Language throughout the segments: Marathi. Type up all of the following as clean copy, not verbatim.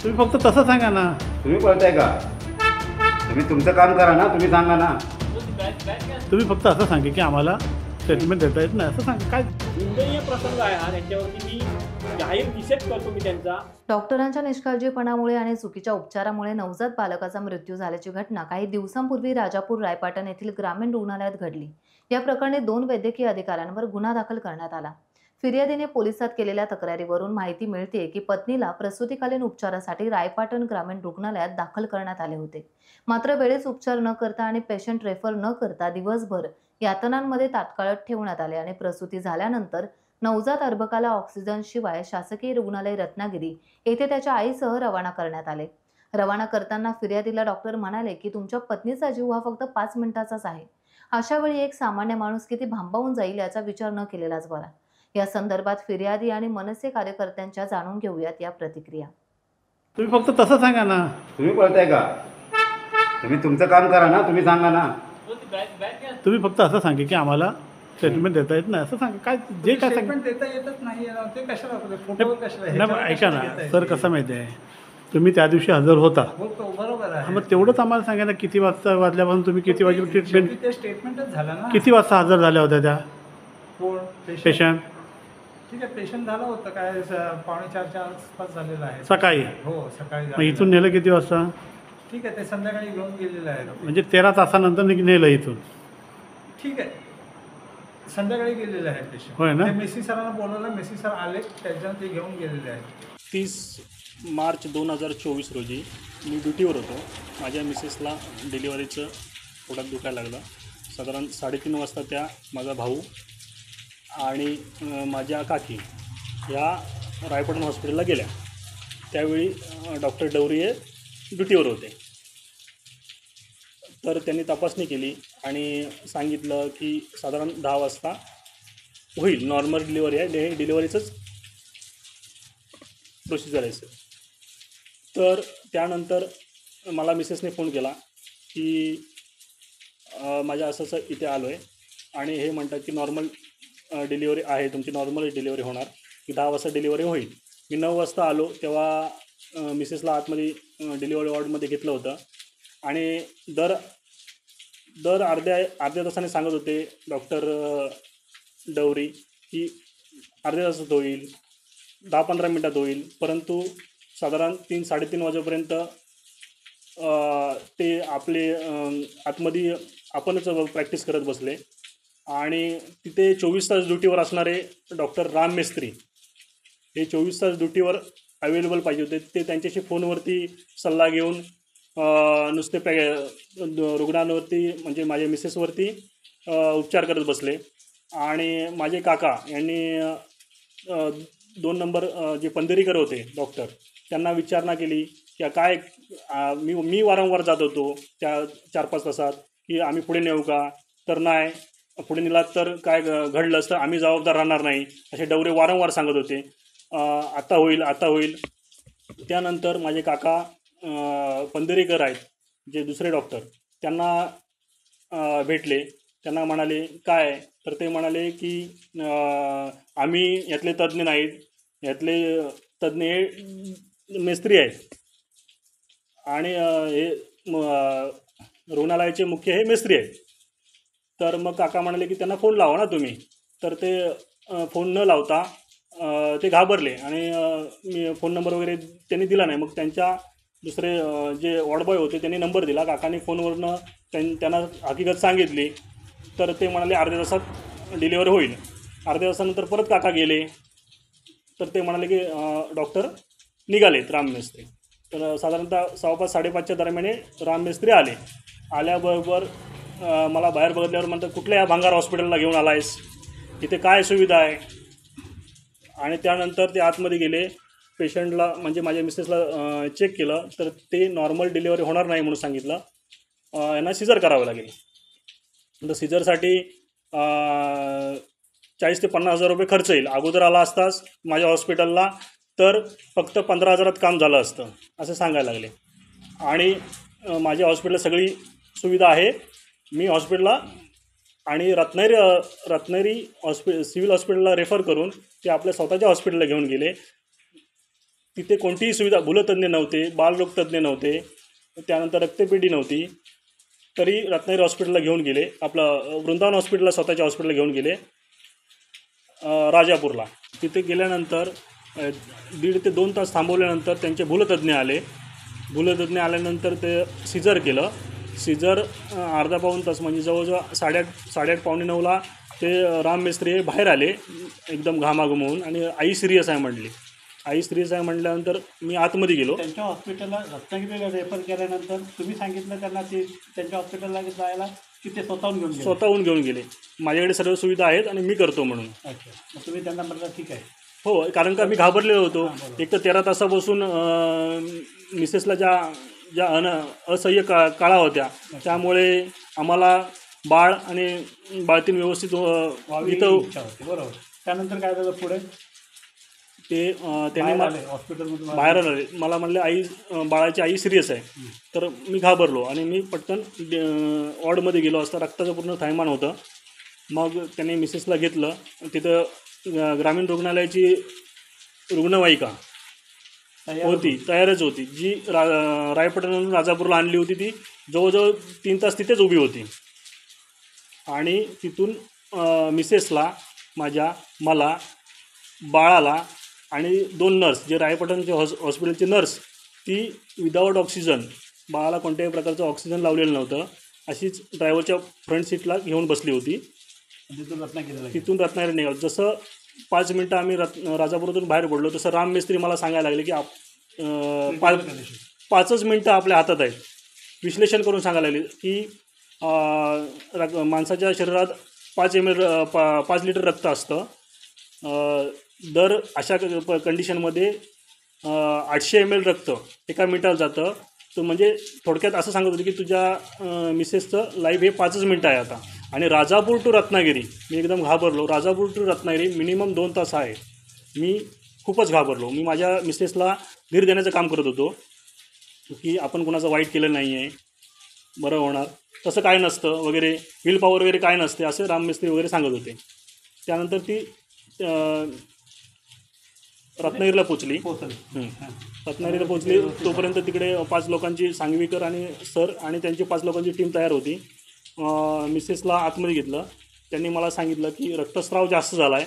तुम्ही फक्त तसं सांगा ना. तुम्ही बोलताय का? तुम्ही तुमचं काम करा ना, तुम्ही सांगा ना. तुम्ही फक्त असं सांगा की आम्हाला स्टेटमेंट देता येत नाही असं सांगा. काय निंदनीय प्रसंग आहे हा, त्यांच्यावरती मी जाहीर निषेध करतो मी त्यांचा. डॉक्टरांच्या निष्काळजीपणामुळे आणि चुकीच्या उपचारामुळे नवजात बालकाचा मृत्यू झाल्याची घटना काही दिवसांपूर्वी राजापूर रायपाटण येथील ग्रामीण रुग्णालयात घडली. या प्रकरणी 2 वैद्यकीय अधिकाऱ्यांवर गुन्हा दाखल करण्यात आला. फिर्यादीने पोलिसात केलेल्या तक्रारीवरून माहिती मिळते की पत्नीला प्रसूतीकालीन उपचारासाठी रायपाटण ग्रामीण रुग्णालयात दाखल करण्यात आले होते. मात्र वेळेस उपचार न करता आणि पेशंट रेफर न करता दिवसभर यातनांमध्ये तात्काळ ठेवण्यात आले आणि प्रसूती झाल्यानंतर नवजात अर्भकाला ऑक्सिजन शिवाय शासकीय रुग्णालय रत्नागिरी येथे त्याच्या आईसह रवाना करण्यात आले. रवाना करताना फिर्यादीला डॉक्टर म्हणाले की तुमच्या पत्नीचा जीव हा फक्त 5 मिनिटाचाच आहे. अशा वेळी एक सामान्य माणूस किती भांबावून जाईल याचा विचार न केलेलाच बरा. या संदर्भात फिर्यादी आणि मनसे कार्यकर्त्यांच्या जाणून घेऊयात या प्रतिक्रिया. तुम्ही फक्त तसं सांगा ना. तुम्ही बोलताय का? तुम्ही तुमचं काम करा ना, तुम्ही सांगा ना. तुम्ही फक्त असं सांगा की आम्हाला स्टेटमेंट देता येत नाही असं सांगा. काय जे काय सांगा. स्टेटमेंट देता येतच नाही ते कशाला फोटो कशाला नाही पण ऐका ना सर, कसं माहिती आहे, तुम्ही त्या दिवशी हजर होता. होतो बरोबर आहे. मग तेवढंच आम्हाला सांगा ना, किती वाजता वाजल्यापासून तुम्ही किती वाजे ट्रीटमेंट, ते स्टेटमेंटच झालं ना. किती वाजता हजर झाल्या होत्या त्या कोण पेशंट? ठीक आहे, पेशंट झालं होतं काय 3:45च्या आसपास झालेलं आहे. सकाळी. हो सकाळी मग झालेलं इथून नेलं किती वाजता? आहे. ठीक आहे, ते संध्याकाळी घेऊन गेलेलं आहे. म्हणजे 13 तासानंतर नेलं इथून. ठीक आहे, संध्याकाळी गेलेलं आहे पेशंट. होय ना? ते मेसी सरांना बोलवलं, मेसी सर आले, त्याच्यानं ते घेऊन गेलेले आहेत. 30 मार्च 2024 रोजी मी ड्युटीवर होतो. माझ्या मिसेसला डिलिव्हरीचं पोटात दुखायला लागलं. साधारण 3:30 वाजता त्या माझा भाऊ आणि माझ्या काकी या रायपाटण हॉस्पिटलला गेल्या. त्यावेळी डॉक्टर डवरी हे ड्युटीवर होते. तर त्यांनी तपासणी केली आणि सांगितलं की साधारण 10 वाजता होईल, नॉर्मल डिलिव्हरी आहे, डिलिव्हरीचंच प्रोसिजर आहे सर. तर त्यानंतर मला मिसेसने फोन केला की माझ्या असं इथे आलो आहे आणि हे म्हणतात की नॉर्मल डिलिव्हरी आहे, तुमची नॉर्मल डिलिव्हरी होणार, की 10 वाजता डिलिव्हरी होईल. मी 9 वाजता आलो तेव्हा मिसेसला आतमध्ये डिलिव्हरी वॉर्डमध्ये घेतलं होतं आणि दर अर्ध्या तासाने सांगत होते डॉक्टर डवरी की अर्ध्या तासात होईल, 10-15 मिनटात होईल. परंतु साधारण 3-3:30 वाजेपर्यंत ते आपले आतमध्ये आपणच प्रॅक्टिस करत बसले आणि तिथे 24 तास ड्युटीवर असणारे डॉक्टर राम मेस्त्री हे 24 तास ड्युटीवर अवेलेबल पाहिजे होते. ते त्यांच्याशी फोनवरती सल्ला घेऊन नुसते रुग्णांवरती म्हणजे माझ्या मिसेसवरती उपचार करत बसले आणि माझे काका यांनी 2 नंबर जे पंधेरीकर होते डॉक्टर त्यांना विचारणा केली की काय मी वारंवार जात होतो त्या 4-5 तासात की आम्ही पुढे नेऊ का, तर नाही, पुढे नेलात तर काय घडलं असतं आम्ही जबाबदार राहणार नाही, असे डवरे वारंवार सांगत होते. आता होईल. त्यानंतर माझे काका पंधेरीकर आहेत जे दुसरे डॉक्टर त्यांना भेटले. त्यांना म्हणाले काय, तर ते म्हणाले की आम्ही यातले तज्ज्ञ नाहीत, यातले तज्ज्ञ हे मेस्त्री आहेत आणि हे रुग्णालयाचे मुख्य हे मेस्त्री आहेत. तर मग काका म्हणाले की त्यांना फोन लावा ना तुम्ही. तर ते फोन न लावता ते घाबरले आणि मी फोन नंबर वगैरे त्यांनी दिला नाही. मग त्यांच्या दुसरे जे वॉर्डबॉय होते त्यांनी नंबर दिला. काकांनी फोनवरनं त्यांना हकीकत सांगितली. तर ते म्हणाले अर्ध्या तासात डिलिव्हरी होईल. अर्ध्या तासानंतर परत काका गेले. तर ते म्हणाले की डॉक्टर निघालेत राम मेस्त्री. तर साधारणतः 5:15-5:30च्या दरम्याने राम मेस्त्री आले. आल्याबरोबर मला बाहेर बघितल्यावर म्हणतात कुठल्या या भांगार हॉस्पिटलला घेऊन आला आहेस, इथे काय सुविधा आहे. आणि त्यानंतर ते आतमध्ये गेले. पेशंटला म्हणजे माझ्या मिसेसला चेक केलं तर ते नॉर्मल डिलिव्हरी होणार नाही म्हणून सांगितलं. यांना सिजर करावं लागेल. तर सिजरसाठी 40,000 ते 50,000 रुपये खर्च येईल. अगोदर आला असताच माझ्या हॉस्पिटलला तर फक्त 15,000त काम झालं असतं असं सांगायला लागले. आणि माझ्या हॉस्पिटलला सगळी सुविधा आहे. मी हॉस्पिटलला आणि रत्नागिरी सिव्हिल हॉस्पिटलला रेफर करून ते आपल्या स्वतःच्या हॉस्पिटलला घेऊन गेले. तिथे कोणतीही सुविधा, भूलतज्ञ नव्हते, बालरोगतज्ञ नव्हते, त्यानंतर रक्तपेढी नव्हती. तरी रत्नागिरी हॉस्पिटलला घेऊन गेले, आपलं वृंदावन हॉस्पिटलला, स्वतःच्या हॉस्पिटलला घेऊन गेले राजापूरला. तिथे गेल्यानंतर 1.5 ते 2 तास थांबवल्यानंतर त्यांचे भूलतज्ञ आले. भूलतज्ञ आल्यानंतर ते सिजर केलं. सिजर अर्धा पाऊण तास, म्हणजे जवळजवळ 8:30 पावणे 9ला ते राम मेस्त्री बाहेर आले एकदम घामाघूम होऊन, आणि आई सिरियस आहे म्हणली. आई सिरियस आहे म्हटल्यानंतर मी आतमध्ये गेलो. त्यांच्या हॉस्पिटलला रत्नागिरीला रेफर केल्यानंतर तुम्ही सांगितलं त्यांना ते त्यांच्या हॉस्पिटलला जायला की ते स्वतःहून घेऊन गेले? माझ्याकडे सर्व सुविधा आहेत आणि मी करतो म्हणून. अच्छा, मग तुम्ही त्यांना म्हटलं ठीक आहे. हो, कारण का मी घाबरलेलो होतो. एक तर 13 तासापासून मिसेसला ज्या असह्य काळा होत्या, त्यामुळे आम्हाला बाळ आणि बाळतीन व्यवस्थित इथं. बरोबर. त्यानंतर काय झालं पुढे? ते त्यांनी हॉस्पिटलमधून बाहेर आले. मला म्हणले बाळाची आई सिरियस आहे. तर मी घाबरलो आणि मी पटकन वॉर्डमध्ये गेलो असता. रक्ताचं पूर्ण थैमान होतं. मग त्यांनी मिसेसला घेतलं. तिथं ग्रामीण रुग्णालयाची रुग्णवाहिका तयारच होती, जी रायपटणवरून राजापूरला आणली होती. ती जवळजवळ 3 तास तिथेच उभी होती. आणि तिथून मिसेसला, मला, बाळाला आणि 2 नर्स, जे रायपटणचे हॉस्पिटलचे नर्स, ती विदाऊट ऑक्सिजन, बाळाला कोणत्याही प्रकारचं ऑक्सिजन लावलेलं नव्हतं, अशीच ड्रायव्हरच्या फ्रंट सीटला घेऊन बसली होती. तिथून रत्नागिरी निघालो. जसं 5 मिनटं आम्ही राजापूरतून बाहेर पडलो, तसं राम मेस्त्री मला सांगायला लागले की 5च मिनटं आपल्या हातात आहेत. विश्लेषण करून सांगायला लागले की माणसाच्या शरीरात 5 लिटर रक्त असतं. दर अशा कंडिशनमध्ये 800 ml रक्त एका मिनिटाला जातं. तो म्हणजे थोडक्यात असं सांगत होते की तुझ्या मिसेसचं लाईफ हे 5च मिनटं आहे आता. आणि राजापूर टू रत्नागिरी, मी एकदम घाबरलो. राजापूर टू रत्नागिरी मिनिमम 2 तास आहे. मी खूपच घाबरलो. मी माझ्या मिसेसला धीर देण्याचं काम करत होतो की आपण कोणाचं वाईट केलं नाही आहे, बरं होणार, तसं काय नसतं वगैरे, विल पॉवर वगैरे काय नसते, असे राम मिस्त्री वगैरे सांगत होते. त्यानंतर ती रत्नागिरीला पोचली. रत्नागिरीला पोचली. तोपर्यंत तिकडे 5 लोकांची, सांगवीकर आणि सर आणि त्यांची 5 लोकांची टीम तयार होती. मिसेसला आतमध्ये घेतलं. त्यांनी मला सांगितलं की रक्तस्राव जास्त झाला आहे,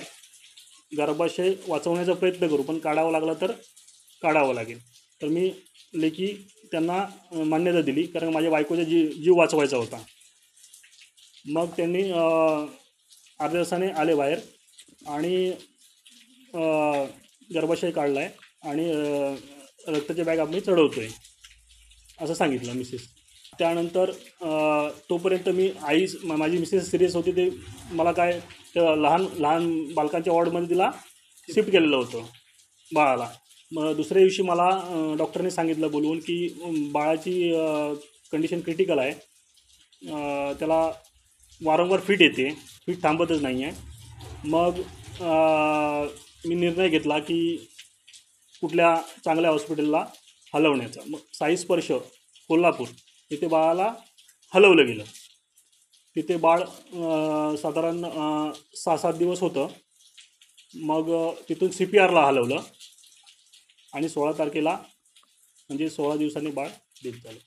गर्भाशय वाचवण्याचा प्रयत्न करू, पण काढावा लागला तर काढावं लागेल. तर मी लेखी त्यांना मान्यता दिली, कारण माझ्या बायकोचा जीव वाचवायचा होता. मग त्यांनी अर्ध्या तासाने आले बाहेर आणि गर्भाशय काढला आहे आणि रक्ताच्या बॅग आम्ही चढवतो आहे असं सांगितलं मिसेस. त्यानंतर तोपर्यंत माझी मिसेस सिरियस होती. ते मला काय लहान बालकांच्या वॉर्डमध्ये तिला शिफ्ट केलेलं होतं बाळाला. मग दुसऱ्या दिवशी मला डॉक्टरने सांगितलं बोलवून की बाळाची कंडिशन क्रिटिकल आहे, त्याला वारंवार फिट येते, फिट थांबतच नाही आहे. मग मी निर्णय घेतला की कुठल्या चांगल्या हॉस्पिटलला हलवण्याचा. मग साई स्पर्श कोल्हापूर तिथे बाळाला हलवलं गेलं. तिथे बाळ साधारण 6-7 दिवस होतं. मग तिथून CPRला हलवलं आणि 16 तारखेला, म्हणजे 16 दिवसांनी बाळ डेथ झालं.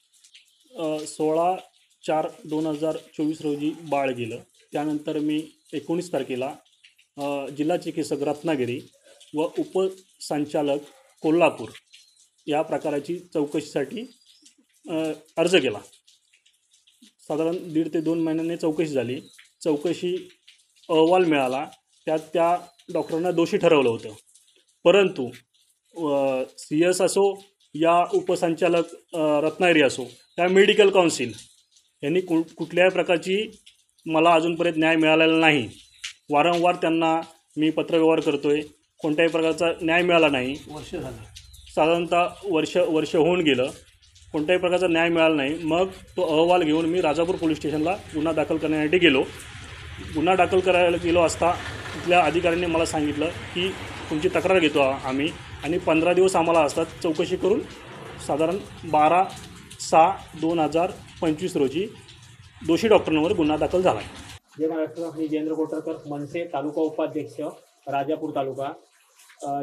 16/4/2024 रोजी बाळ गेलं. त्यानंतर मी 19 तारखेला जिल्हा चिकित्सक रत्नागिरी व उपसंचालक कोल्हापूर या प्रकाराची चौकशीसाठी अर्ज केला. साधारण 1.5 ते 2 महिन्यांनी चौकशी झाली. चौकशी अहवाल मिळाला. त्यात त्या डॉक्टरांना दोषी ठरवलं होतं. परंतु CS असो या उपसंचालक रत्नागिरी असो या मेडिकल काउन्सिल यांनी कुठल्याही प्रकारची मला अजूनपर्यंत न्याय मिळालेला नाही. वारंवार त्यांना मी पत्रव्यवहार करतो आहे, कोणत्याही प्रकारचा न्याय मिळाला नाही. वर्ष झालं, साधारणतः वर्ष होऊन गेलं, कोणत्याही प्रकारचा न्याय मिळाला नाही. मग तो अहवाल घेऊन मी राजापूर पोलीस स्टेशनला गुन्हा दाखल करण्यासाठी गेलो. गुन्हा दाखल करायला गेलो असता तिथल्या अधिकाऱ्यांनी मला सांगितलं की तुमची तक्रार घेतो आम्ही आणि 15 दिवस आम्हाला असतात चौकशी करून. साधारण 12/6/2025 रोजी दोषी डॉक्टरांवर गुन्हा दाखल झाला. जय महाराष्ट्र. मी जयेंद्र कोटरकर, मनसे तालुका उपाध्यक्ष राजापूर तालुका.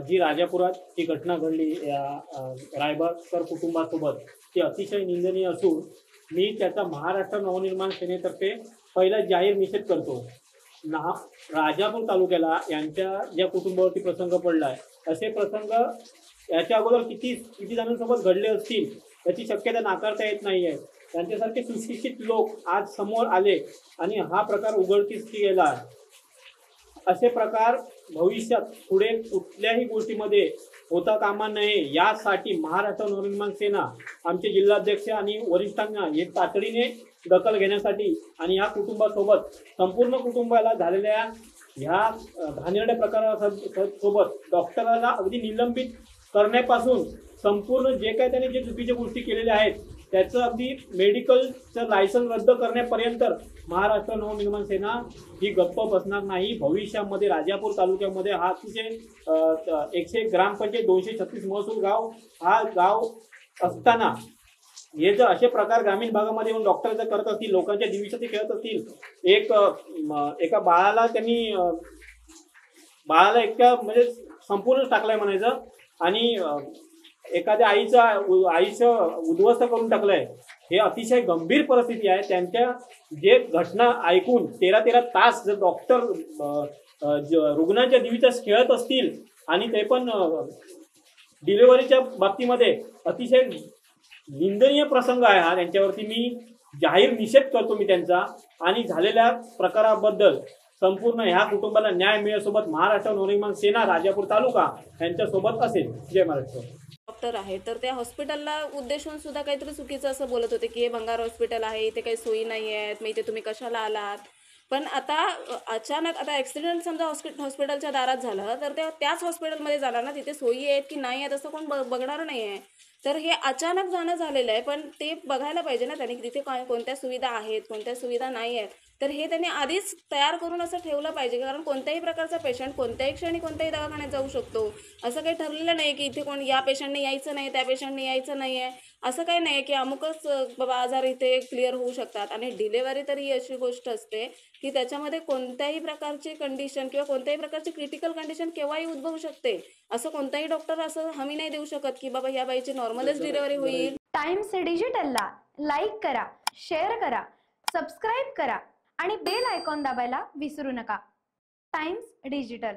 जी राजापुरात ही घटना घडली या रायबाकर कुटुंबासोबत ती अतिशय निंदनीय असून मी त्याचा महाराष्ट्र नवनिर्माण सेनेतर्फे पहिला जाहीर निषेध करतो. राजापूर तालुक्याला यांच्या ज्या कुटुंबावरती प्रसंग पडला आहे असे प्रसंग याच्या अगोदर किती जणांसोबत घडले असतील याची शक्यता नाकारता येत नाही आहे. त्यांच्यासारखे सुशिक्षित लोक आज समोर आले आणि हा प्रकार उघडकीस गेला. असे प्रकार भविष्यात पुढे कुठल्याही गोष्टीमध्ये होता कामा नये यासाठी महाराष्ट्र नवनिर्माण सेना आमचे जिल्हाध्यक्ष आणि वरिष्ठांना हे तातडीने दखल घेण्यासाठी आणि या कुटुंबासोबत संपूर्ण कुटुंबाला झालेल्या ह्या घाणेरड्या प्रकारासोबत डॉक्टराला अगदी निलंबित करण्यापासून संपूर्ण जे काही त्यांनी जे चुकीच्या गोष्टी केलेल्या आहेत त्याचं अगदी मेडिकलचं लायसन्स रद्द करण्यापर्यंत महाराष्ट्र नवनिर्माण सेना ही गप्प बसणार नाही. भविष्यामध्ये राजापूर तालुक्यामध्ये हा अतिशय 101 ग्रामपंचायत 236 महसूल गाव हा गाव असताना हे जर असे प्रकार ग्रामीण भागामध्ये येऊन डॉक्टर जर करत असतील, लोकांच्या जीवितसाठी खेळत असतील, एका बाळाला त्यांनी बाळाला म्हणजे संपूर्ण टाकलंय म्हणायचं आणि एखाद्या आईचं उद्ध्वस्त करून टाकलंय. हे अतिशय गंभीर परिस्थिती आहे. त्यांच्या जे घटना ऐकून 13 तास जर डॉक्टर रुग्णांच्या जीवितच खेळत असतील आणि ते पण डिलिव्हरीच्या बाबतीमध्ये अतिशय निंदनीय प्रसंग आहे हा. त्यांच्यावरती मी जाहीर निषेध करतो मी त्यांचा आणि झालेल्या प्रकाराबद्दल संपूर्ण ह्या कुटुंबाला न्याय मिळेसोबत महाराष्ट्र नवनिर्माण सेना राजापूर तालुका यांच्यासोबत असेल. जय महाराष्ट्र. डॉक्टर आहे तर त्या हॉस्पिटलला उद्देशून सुद्धा काहीतरी चुकीचं असं बोलत होते की हे भंगार हॉस्पिटल आहे, इथे काही सोयी नाही आहेत, मग इथे तुम्ही कशाला आलात. पण आता अचानक आता ॲक्सिडेंट समजा हॉस्पिटलच्या दारात झालं तर ते त्याच हॉस्पिटलमध्ये जाणार ना, तिथे सोयी आहेत की नाही आहेत असं कोण बघणार नाही आहे. तर हे अचानक जाणं झालेलं आहे, पण ते बघायला पाहिजे ना त्यांनी तिथे कोणत्या सुविधा आहेत कोणत्या सुविधा नाही आहेत. तर हे त्यांनी आधीच तयार करून असं ठेवलं पाहिजे, कारण कोणत्याही प्रकारचा पेशंट कोणत्याही क्षणी कोणत्याही दवाखान्यात जाऊ शकतो. असं काही ठरलेलं नाही की इथे या पेशंटने यायचं नाही त्या पेशंटने यायचं नाही आहे. असं काही नाही की अमुकच बाबा आजार इथे क्लिअर होऊ शकतात. आणि डिलेवरी तर ही अशी गोष्ट असते की त्याच्यामध्ये कोणत्याही प्रकारची कंडिशन किंवा कोणत्याही प्रकारची क्रिटिकल कंडिशन केव्हाही उद्भवू शकते. असं कोणताही डॉक्टर असं हमी नाही देऊ शकत की बाबा या बाईची नॉर्मलच डिलेवरी होईल. टाइम्स डिजिटलला लाईक करा, शेअर करा, सबस्क्राईब करा आणि बेल आयकॉन दाबायला विसरू नका. Times digital.